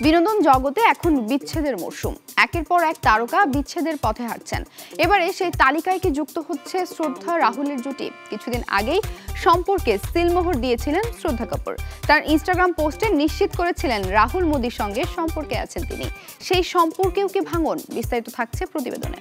বিনোদন জগতে এখন বিচ্ছেদের মৌসুম। একের পর এক তারকা বিচ্ছেদের পথে হাঁটছেন। এবারে সেই তালিকায় কি যুক্ত হচ্ছে শ্রদ্ধা রাহুলের জুটি। কিছুদিন আগেই সম্পর্কে সিলমোহর দিয়েছিলেন শ্রদ্ধা কাপুর। তার ইনস্টাগ্রাম পোস্টে নিশ্চিত করেছিলেন রাহুল মোদির সঙ্গে সম্পর্কে আছেন তিনি। সেই সম্পর্কেও কি ভাঙন? বিস্তারিত থাকছে প্রতিবেদনে।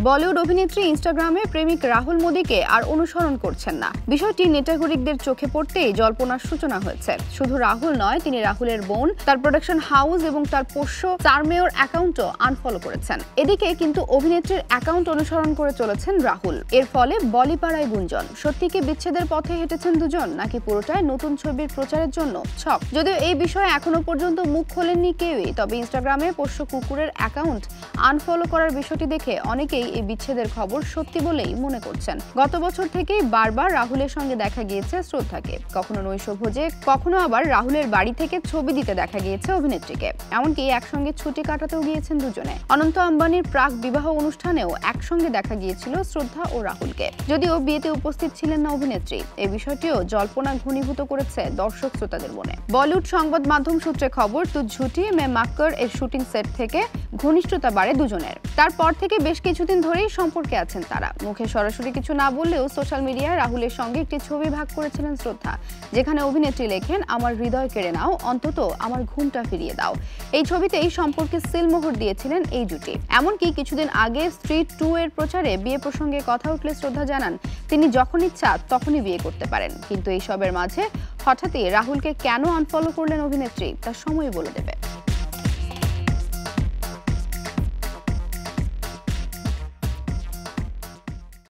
বলিউড অভিনেত্রী ইনস্টাগ্রামে প্রেমিক রাহুল মোদিকে আর অনুসরণ করছেন না। বিষয়টি নেটাগরিকদের চোখে পড়তেই জল্পনার সূচনা হয়েছে। শুধু রাহুল নয়, তিনি রাহুলের বোন, তার প্রোডাকশন হাউস এবং তার পোষ্য চারমেয়র অ্যাকাউন্টও আনফলো করেছেন। এদিকে কিন্তু অভিনেত্রীর অ্যাকাউন্ট অনুসরণ করে চলেছেন রাহুল। এর ফলে বলিপাড়ায় গুঞ্জন। সত্যি কি বিচ্ছেদের পথে হেঁটেছেন দুজন, নাকি পুরোটাই নতুন ছবির প্রচারের জন্য ছক? যদিও এই বিষয়ে এখনো পর্যন্ত মুখ খোলেননি কেউই, তবে ইনস্টাগ্রামে পোষ্য কুকুরের অ্যাকাউন্ট আনফলো করার বিষয়টি দেখে অনেকেই এই বিচ্ছেদের খবর সত্যি বলেই মনে করছেন। গত বছর থেকেই বারবার রাহুলের সঙ্গে দেখা গিয়েছে শ্রদ্ধাকে। কখনো নৈশভোজে, কখনো আবার রাহুলের বাড়ি থেকে ছবি দিতে দেখা গিয়েছে অভিনেত্রীকে। এমনকি একসঙ্গে ছুটি কাটাতেও গিয়েছেন দুজনে। অনন্ত আম্বানির প্রাক বিবাহ অনুষ্ঠানেও একসঙ্গে দেখা গিয়েছিল শ্রদ্ধা ও রাহুলকে। যদিও বিয়েতে উপস্থিত ছিলেন না অভিনেত্রী, এই বিষয়টিও জল্পনা ঘনীভূত করেছে দর্শক শ্রোতাদের মনে। বলিউড সংবাদ মাধ্যম সূত্রে খবর, তু ঝুটি মে মাক্কর এর শুটিং সেট থেকে ঘনিষ্ঠতা বাড়ে দুজনের। তারপর থেকে বেশ কিছুদিন ধরেই সম্পর্কে আছেন তারা। মুখে সরাসরি কিছু না বললেও সোশ্যাল মিডিয়ায় রাহুলের সঙ্গে একটি ছবি ভাগ করেছিলেন শ্রদ্ধা, যেখানে অভিনেত্রী লেখেন, আমার হৃদয় কেড়ে নাও, অন্তত আমার ঘুমটা ফিরিয়ে দাও। এই ছবিতেই সম্পর্কে সিলমোহর দিয়েছিলেন এই জুটি। এমনকি কিছুদিন আগে স্ট্রিট 2 এর প্রচারে বিয়ে প্রসঙ্গে কথা উঠলে শ্রদ্ধা জানান, তিনি যখন ইচ্ছা তখনই বিয়ে করতে পারেন। কিন্তু এইসবের মাঝে হঠাৎই রাহুলকে কেন আনফলো করলেন অভিনেত্রী, তা সময় বলে দেবে।